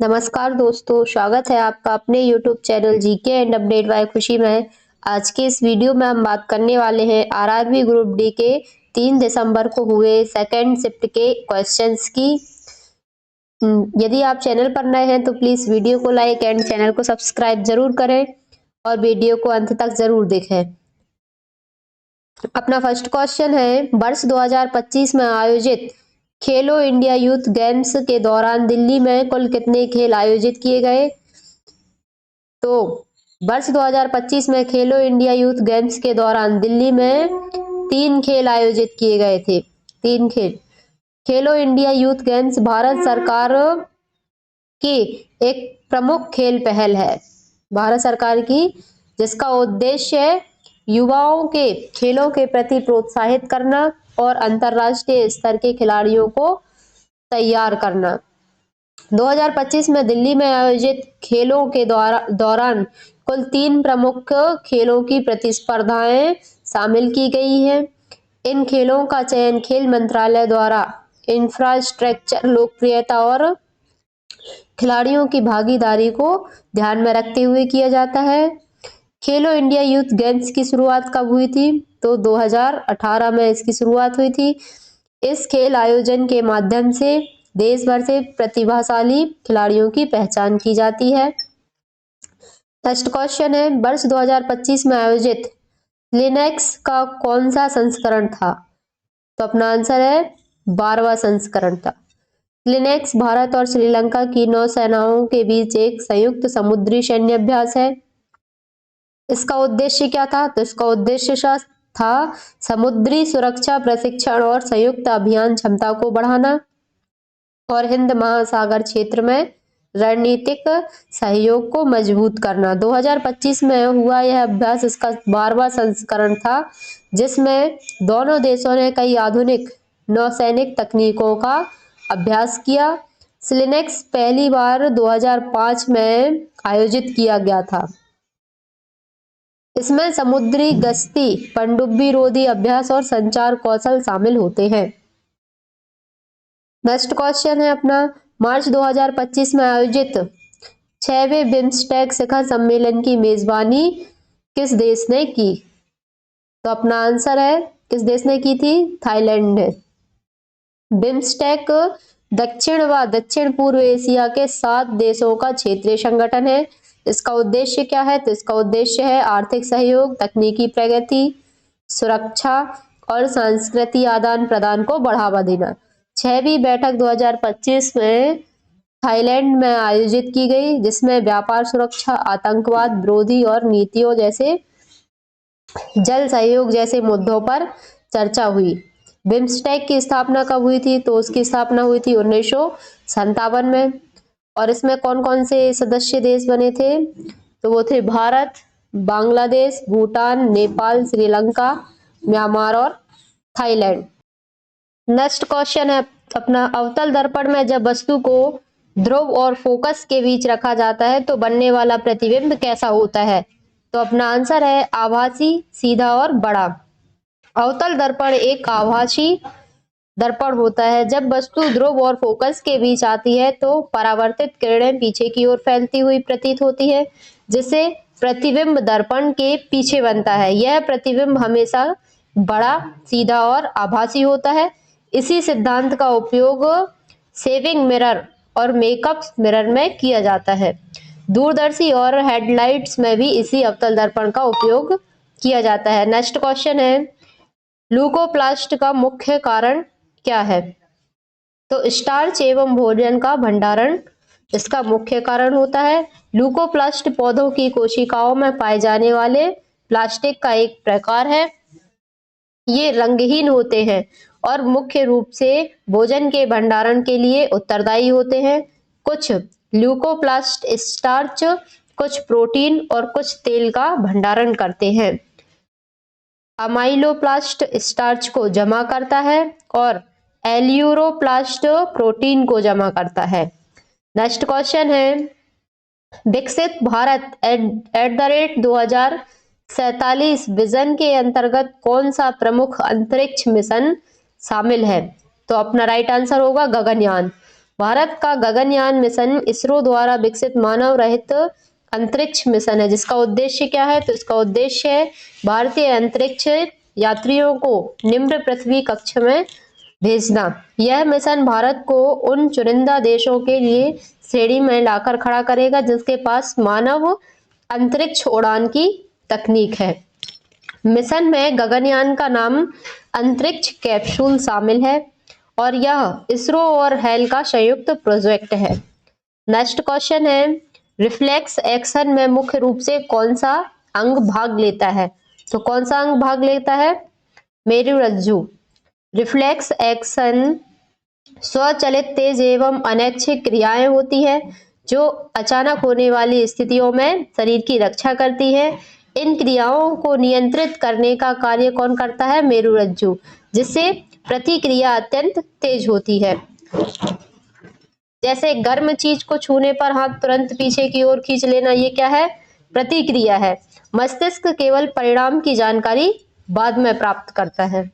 नमस्कार दोस्तों, स्वागत है आपका अपने YouTube channel GK and update bye खुशी में। आज के इस वीडियो में हम बात करने वाले हैं आरआरबी ग्रुप डी के 3 दिसंबर को हुए सेकंड शिफ्ट के क्वेश्चंस की। यदि आप चैनल पर नए हैं तो प्लीज़ वीडियो को लाइक एंड चैनल को सब्सक्राइब जरूर करें और वीडियो को अंत तक जरूर देखें। अपना फर्स्ट क्वेश्चन है, वर्ष 2025 में आयोजित खेलो इंडिया यूथ गेम्स के दौरान दिल्ली में कुल कितने खेल आयोजित किए गए? तो वर्ष 2025 में खेलो इंडिया यूथ गेम्स के दौरान दिल्ली में 3 खेल आयोजित किए गए थे। 3 खेल। खेलो इंडिया यूथ गेम्स भारत सरकार की एक प्रमुख खेल पहल है, भारत सरकार की, जिसका उद्देश्य युवाओं के खेलों के प्रति प्रोत्साहित करना और अंतर्राष्ट्रीय स्तर के खिलाड़ियों को तैयार करना। 2025 में दिल्ली में आयोजित खेलों के दौरान कुल 3 प्रमुख खेलों की प्रतिस्पर्धाएं शामिल की गई हैं। इन खेलों का चयन खेल मंत्रालय द्वारा इंफ्रास्ट्रक्चर, लोकप्रियता और खिलाड़ियों की भागीदारी को ध्यान में रखते हुए किया जाता है। खेलो इंडिया यूथ गेम्स की शुरुआत कब हुई थी? तो 2018 में इसकी शुरुआत हुई थी। इस खेल आयोजन के माध्यम से देश भर से प्रतिभाशाली खिलाड़ियों की पहचान की जाती है। नेक्स्ट क्वेश्चन है, वर्ष 2025 में आयोजित लिनक्स का कौन सा संस्करण था? तो अपना आंसर है 12वां संस्करण था। लिनक्स भारत और श्रीलंका की नौसेनाओं के बीच एक संयुक्त समुद्री सैन्य अभ्यास है। इसका उद्देश्य क्या था? तो इसका उद्देश्य था समुद्री सुरक्षा प्रशिक्षण और संयुक्त अभियान क्षमता को बढ़ाना और हिंद महासागर क्षेत्र में रणनीतिक सहयोग को मजबूत करना। 2025 में हुआ यह अभ्यास इसका 12वां संस्करण था, जिसमें दोनों देशों ने कई आधुनिक नौसैनिक तकनीकों का अभ्यास किया। लिनक्स पहली बार 2005 में आयोजित किया गया था। इसमें समुद्री गश्ती, पनडुब्बी रोधी अभ्यास और संचार कौशल शामिल होते हैं। नेक्स्ट क्वेश्चन है अपना, मार्च 2025 में आयोजित 6वें बिम्स्टेक शिखर सम्मेलन की मेजबानी किस देश ने की? तो अपना आंसर है, किस देश ने की थी? थाईलैंड ने। बिम्स्टेक दक्षिण व दक्षिण पूर्व एशिया के 7 देशों का क्षेत्रीय संगठन है। इसका उद्देश्य क्या है? तो इसका उद्देश्य है आर्थिक सहयोग, तकनीकी प्रगति, सुरक्षा और सांस्कृतिक आदान प्रदान को बढ़ावा देना। 6वीं बैठक 2025 में थाईलैंड में आयोजित की गई, जिसमें व्यापार, सुरक्षा, आतंकवाद विरोधी और नीतियों जैसे जल सहयोग जैसे मुद्दों पर चर्चा हुई। बिम्स्टेक की स्थापना कब हुई थी? तो उसकी स्थापना हुई थी 1957 में। और इसमें कौन कौन से सदस्य देश बने थे? तो वो थे भारत, बांग्लादेश, भूटान, नेपाल, श्रीलंका, म्यांमार और थाईलैंड। नेक्स्ट क्वेश्चन है अपना, अवतल दर्पण में जब वस्तु को ध्रुव और फोकस के बीच रखा जाता है तो बनने वाला प्रतिबिंब कैसा होता है? तो अपना आंसर है आभासी, सीधा और बड़ा। अवतल दर्पण एक आभासी दर्पण होता है। जब वस्तु ध्रुव और फोकस के बीच आती है तो परावर्तित किरणें पीछे की ओर फैलती हुई प्रतीत होती है, जिससे प्रतिबिंब दर्पण के पीछे बनता है। यह प्रतिबिंब हमेशा बड़ा, सीधा और आभासी होता है। इसी सिद्धांत का उपयोग सेविंग मिरर और मेकअप मिरर में किया जाता है। दूरदर्शी और हेडलाइट्स में भी इसी अवतल दर्पण का उपयोग किया जाता है। नेक्स्ट क्वेश्चन है, ल्यूकोप्लास्ट का मुख्य कारण क्या है? तो स्टार्च एवं भोजन का भंडारण इसका मुख्य कारण होता है। ल्यूकोप्लास्ट पौधों की कोशिकाओं में पाए जाने वाले प्लास्टिक का एक प्रकार है। ये रंगहीन होते हैं और मुख्य रूप से भोजन के भंडारण के लिए उत्तरदायी होते हैं। कुछ ल्यूकोप्लास्ट स्टार्च, कुछ प्रोटीन और कुछ तेल का भंडारण करते हैं। अमाइलोप्लास्ट स्टार्च को जमा करता है और एल्यूरोप्लास्ट प्रोटीन को जमा करता है। नेक्स्ट क्वेश्चन है, विकसित भारत @2047 विजन के अंतर्गत कौन सा प्रमुख अंतरिक्ष मिशन शामिल है? तो अपना राइट आंसर होगा गगनयान। भारत का गगनयान मिशन इसरो द्वारा विकसित मानव रहित अंतरिक्ष मिशन है, जिसका उद्देश्य क्या है? तो इसका उद्देश्य है भारतीय अंतरिक्ष यात्रियों को निम्न पृथ्वी कक्ष में भेजना। यह मिशन भारत को उन चुनिंदा देशों के लिए श्रेणी में लाकर खड़ा करेगा जिसके पास मानव अंतरिक्ष उड़ान की तकनीक है। मिशन में गगनयान का नाम अंतरिक्ष कैप्सूल शामिल है और यह इसरो और हेल का संयुक्त प्रोजेक्ट है। नेक्स्ट क्वेश्चन है, रिफ्लेक्स एक्शन में मुख्य रूप से कौन सा अंग भाग लेता है? तो कौन सा अंग भाग लेता है? मेरुरज्जु। रिफ्लेक्स एक्शन स्वचालित तेज एवं अनैच्छिक क्रियाएं होती है जो अचानक होने वाली स्थितियों में शरीर की रक्षा करती है। इन क्रियाओं को नियंत्रित करने का कार्य कौन करता है? मेरुरज्जु, जिससे प्रतिक्रिया अत्यंत तेज होती है। जैसे गर्म चीज को छूने पर हाथ तुरंत पीछे की ओर खींच लेना, ये क्या है? प्रतिक्रिया है। मस्तिष्क केवल परिणाम की जानकारी बाद में प्राप्त करता है।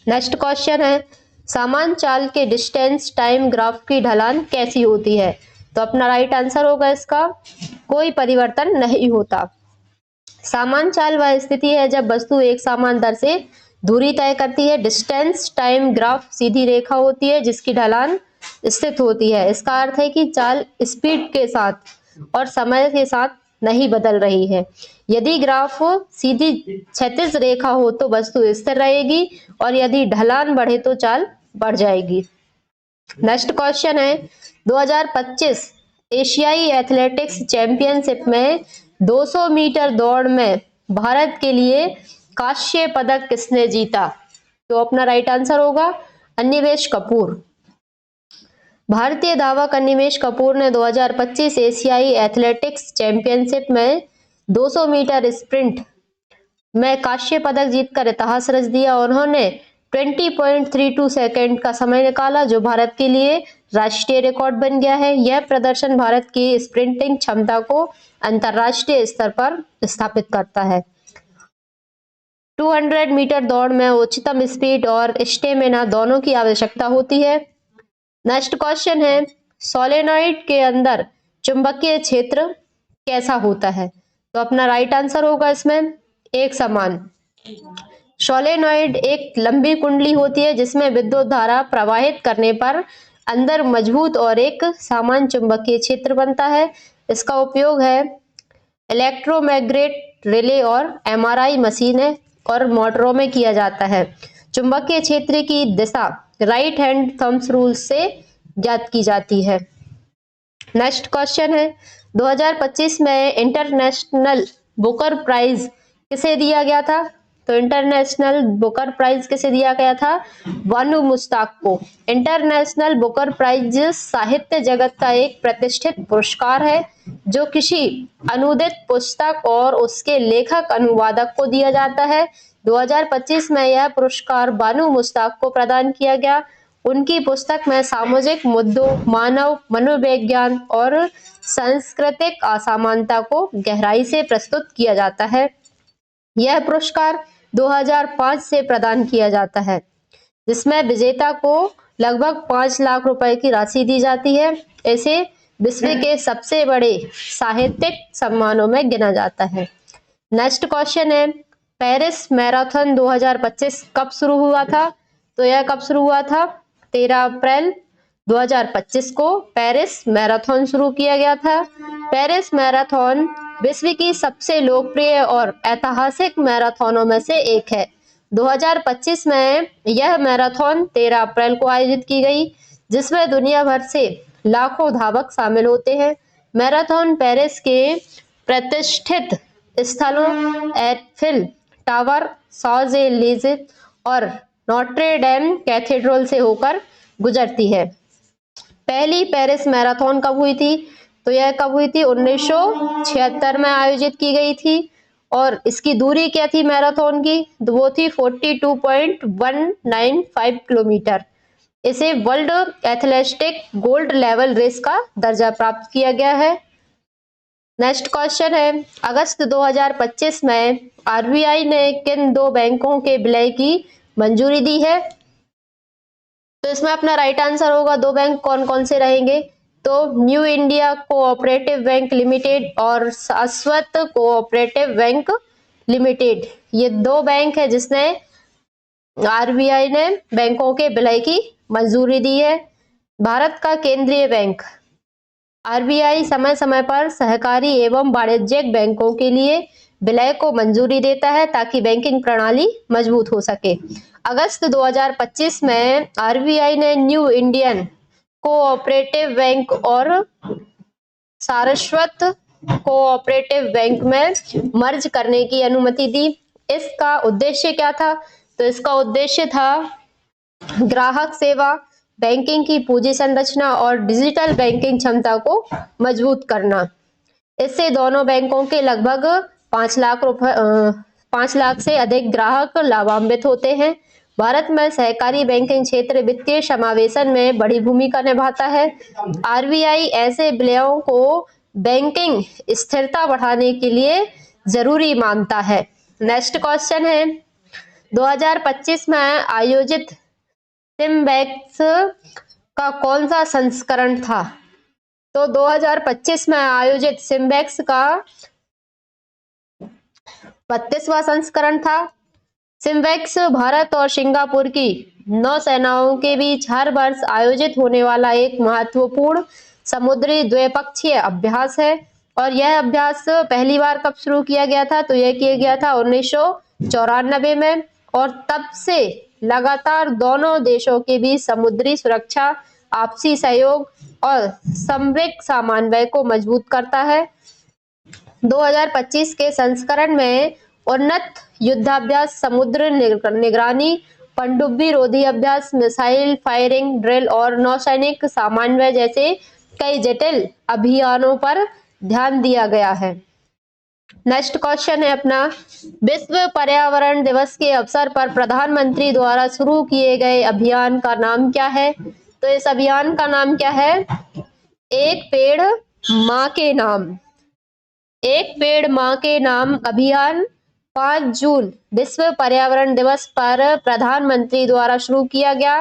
नेक्स्ट क्वेश्चन है, समान चाल के डिस्टेंस टाइम ग्राफ की ढलान कैसी होती है? तो अपना राइट आंसर होगा इसका, कोई परिवर्तन नहीं होता। समान चाल वह स्थिति है जब वस्तु एक समान दर से दूरी तय करती है। डिस्टेंस टाइम ग्राफ सीधी रेखा होती है जिसकी ढलान स्थित होती है। इसका अर्थ है कि चाल स्पीड के साथ और समय के साथ नहीं बदल रही है। यदि ग्राफ सीधी क्षैतिज रेखा हो तो वस्तु स्थिर रहेगी और यदि ढलान बढ़े तो चाल बढ़ जाएगी। नेक्स्ट क्वेश्चन है, 2025 एशियाई एथलेटिक्स चैंपियनशिप में 200 मीटर दौड़ में भारत के लिए कांस्य पदक किसने जीता? तो अपना राइट आंसर होगा अन्निवेश कपूर। भारतीय धावक अन्निवेश कपूर ने 2025 एशियाई एथलेटिक्स चैंपियनशिप में 200 मीटर स्प्रिंट में कांस्य पदक जीतकर इतिहास रच दिया। उन्होंने 20.32 सेकंड का समय निकाला जो भारत के लिए राष्ट्रीय रिकॉर्ड बन गया है। यह प्रदर्शन भारत की स्प्रिंटिंग क्षमता को अंतर्राष्ट्रीय स्तर पर स्थापित करता है। 200 मीटर दौड़ में उच्चतम स्पीड और स्टेमिना दोनों की आवश्यकता होती है। नेक्स्ट क्वेश्चन है, सोलेनॉइड के अंदर चुंबकीय क्षेत्र कैसा होता है? तो अपना राइट आंसर होगा इसमें एक समान। सोलेनॉइड एक लंबी कुंडली होती है जिसमें विद्युत धारा प्रवाहित करने पर अंदर मजबूत और एक समान चुंबकीय क्षेत्र बनता है। इसका उपयोग है इलेक्ट्रोमैग्नेट रिले और एमआरआई मशीनें और मोटरों में किया जाता है। चुंबकीय क्षेत्र की दिशा राइट हैंड थंब्स रूल से ज्ञात की जाती है। नेक्स्ट क्वेश्चन है, 2025 में इंटरनेशनल बुकर प्राइज किसे दिया गया था? तो इंटरनेशनल बुकर प्राइज किसे दिया गया था? बानू मुश्ताक को। इंटरनेशनल बुकर प्राइज साहित्य जगत का एक प्रतिष्ठित पुरस्कार है जो किसी अनुदित पुस्तक और उसके लेखक अनुवादक को दिया जाता है। 2025 में यह पुरस्कार बानू मुश्ताक को प्रदान किया गया। उनकी पुस्तक में सामाजिक मुद्दों, मानव मनोविज्ञान और सांस्कृतिक असमानता को गहराई से प्रस्तुत किया जाता है। यह पुरस्कार 2005 से प्रदान किया जाता है जिसमें विजेता को लगभग 5 लाख रुपए की राशि दी जाती है। इसे विश्व के सबसे बड़े साहित्यिक सम्मानों में गिना जाता है। नेक्स्ट क्वेश्चन है, पेरिस मैराथन 2025 कब शुरू हुआ था? तो यह कब शुरू हुआ था? 13 अप्रैल 2025 को पेरिस मैराथन शुरू किया गया था। पेरिस मैराथन विश्व की सबसे लोकप्रिय और ऐतिहासिक मैराथनों में से एक है। 2025 में यह मैराथन 13 अप्रैल को आयोजित की गई जिसमें दुनिया भर से लाखों धावक शामिल होते हैं। मैराथन पेरिस के प्रतिष्ठित स्थलों एफिल टावर, शॉज़-ए-लीज़े और नोट्रे डेम कैथेड्रल से होकर गुजरती है। पहली पेरिस मैराथन कब हुई थी? तो यह कब हुई थी? 1976 में आयोजित की गई थी और इसकी दूरी क्या थी मैराथन की? तो वो थी 42.195 किलोमीटर। इसे world athletic gold level race का दर्जा प्राप्त किया गया है। नेक्स्ट क्वेश्चन है, अगस्त 2025 में आरबीआई ने किन 2 बैंकों के विलय की मंजूरी दी है? तो इसमें अपना राइट आंसर होगा, दो बैंक कौन कौन से रहेंगे, तो new India cooperative bank limited और शाश्वत कोऑपरेटिव बैंक लिमिटेड, ये दो बैंक है जिसने आरबीआई ने बैंकों के विलय की मंजूरी दी है। भारत का केंद्रीय बैंक आरबीआई समय समय पर सहकारी एवं वाणिज्यिक बैंकों के लिए विलय को मंजूरी देता है ताकि बैंकिंग प्रणाली मजबूत हो सके। अगस्त 2025 में आरबीआई ने न्यू इंडियन कोऑपरेटिव बैंक और सारस्वत कोऑपरेटिव बैंक में मर्ज करने की अनुमति दी। इसका उद्देश्य क्या था, तो इसका उद्देश्य था ग्राहक सेवा, बैंकिंग की पूंजी संरचना और डिजिटल बैंकिंग क्षमता को मजबूत करना। इससे दोनों बैंकों के लगभग 5 लाख से अधिक ग्राहक लाभान्वित होते हैं। भारत में सहकारी बैंकिंग क्षेत्र वित्तीय समावेशन में बड़ी भूमिका निभाता है। आरबीआई ऐसे विलयों को बैंकिंग स्थिरता बढ़ाने के लिए जरूरी मानता है। नेक्स्ट क्वेश्चन है, 2025 में आयोजित सिम्बैक्स का कौन सा संस्करण था, तो 2025 में आयोजित सिम्बैक्स का 32वां संस्करण था। सिम्बैक्स भारत और सिंगापुर की नौसेनाओं के बीच हर वर्ष आयोजित होने वाला एक महत्वपूर्ण समुद्री द्विपक्षीय अभ्यास है और यह अभ्यास पहली बार कब शुरू किया गया था, तो यह किया गया था 1994 में और तब से लगातार दोनों देशों के बीच समुद्री सुरक्षा, आपसी सहयोग और समन्वय समन्वय को मजबूत करता है। 2025 के संस्करण में उन्नत युद्धाभ्यास, समुद्र निगरानी, पनडुब्बी रोधी अभ्यास, मिसाइल फायरिंग ड्रिल और नौसैनिक समन्वय जैसे कई जटिल अभियानों पर ध्यान दिया गया है। नेक्स्ट क्वेश्चन है अपना, विश्व पर्यावरण दिवस के अवसर पर प्रधानमंत्री द्वारा शुरू किए गए अभियान का नाम क्या है, तो इस अभियान का नाम क्या है, एक पेड़ माँ के नाम। एक पेड़ माँ के नाम अभियान 5 जून विश्व पर्यावरण दिवस पर प्रधानमंत्री द्वारा शुरू किया गया।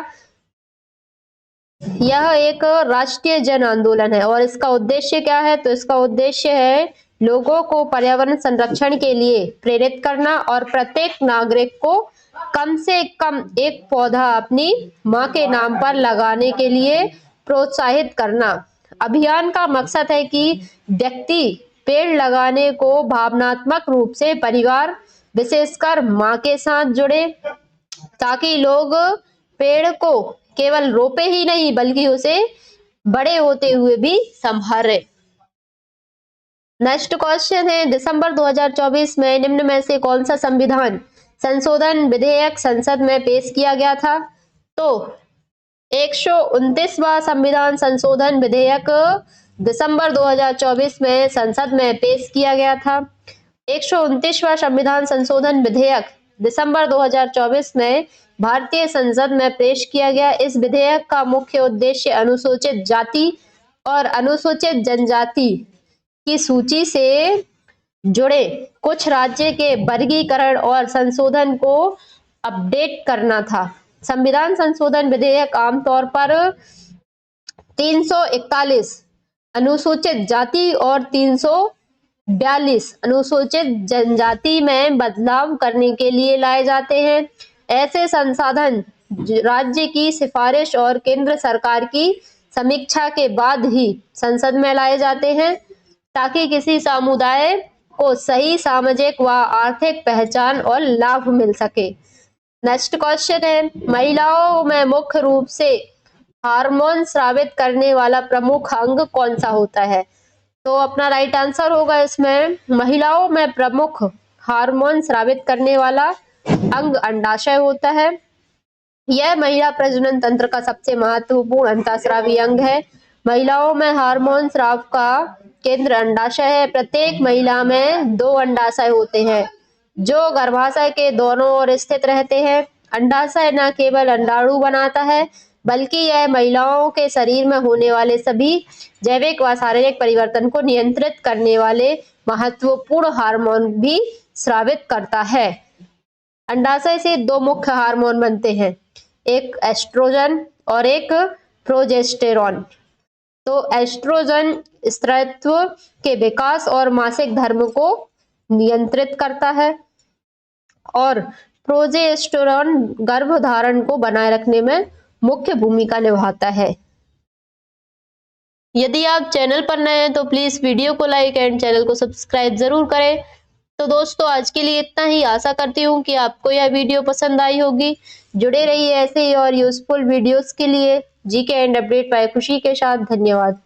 यह एक राष्ट्रीय जन आंदोलन है और इसका उद्देश्य क्या है, तो इसका उद्देश्य है लोगों को पर्यावरण संरक्षण के लिए प्रेरित करना और प्रत्येक नागरिक को कम से कम एक पौधा अपनी माँ के नाम पर लगाने के लिए प्रोत्साहित करना। अभियान का मकसद है कि व्यक्ति पेड़ लगाने को भावनात्मक रूप से परिवार, विशेषकर माँ के साथ जुड़े, ताकि लोग पेड़ को केवल रोपे ही नहीं बल्कि उसे बड़े होते हुए भी संभाले। नेक्स्ट क्वेश्चन है, दिसंबर 2024 में निम्न में से कौन सा संविधान संशोधन विधेयक संसद में पेश किया गया था, तो 129वां संविधान संशोधन विधेयक दिसंबर 2024 में संसद में पेश किया गया था। 129वां संविधान संशोधन विधेयक दिसंबर 2024 में भारतीय संसद में पेश किया गया। इस विधेयक का मुख्य उद्देश्य अनुसूचित जाति और अनुसूचित जनजाति की सूची से जुड़े कुछ राज्य के वर्गीकरण और संशोधन को अपडेट करना था। संविधान संशोधन विधेयक आमतौर पर 341 अनुसूचित जाति और 342 अनुसूचित जनजाति में बदलाव करने के लिए लाए जाते हैं। ऐसे संशोधन राज्य की सिफारिश और केंद्र सरकार की समीक्षा के बाद ही संसद में लाए जाते हैं ताकि किसी समुदाय को सही सामाजिक व आर्थिक पहचान और लाभ मिल सके। नेक्स्ट क्वेश्चन है, महिलाओं में मुख्य रूप से हार्मोन स्रावित करने वाला प्रमुख अंग कौन सा होता है, तो अपना राइट आंसर होगा इसमें महिलाओं में प्रमुख हार्मोन स्रावित करने वाला अंग अंडाशय होता है। यह महिला प्रजनन तंत्र का सबसे महत्वपूर्ण अंतःस्रावी अंग है। महिलाओं में हार्मोन स्राव का केंद्र अंडाशय है। प्रत्येक महिला में 2 अंडाशय होते हैं जो गर्भाशय के दोनों ओर स्थित रहते हैं। अंडाशय न केवल अंडाणु बनाता है बल्कि यह महिलाओं के शरीर में होने वाले सभी जैविक व शारीरिक परिवर्तन को नियंत्रित करने वाले महत्वपूर्ण हार्मोन भी स्रावित करता है। अंडाशय से 2 मुख्य हार्मोन बनते हैं, एक एस्ट्रोजन और एक प्रोजेस्टेरॉन। तो एस्ट्रोजन स्त्रीत्व के विकास और मासिक धर्म को नियंत्रित करता है और प्रोजेस्टेरॉन गर्भधारण को बनाए रखने में मुख्य भूमिका निभाता है। यदि आप चैनल पर नए हैं तो प्लीज वीडियो को लाइक एंड चैनल को सब्सक्राइब जरूर करें। तो दोस्तों आज के लिए इतना ही। आशा करती हूँ कि आपको यह वीडियो पसंद आई होगी। जुड़े रहिए ऐसे ही और यूजफुल वीडियोस के लिए। जीके एंड अपडेट बाय खुशी के साथ। धन्यवाद।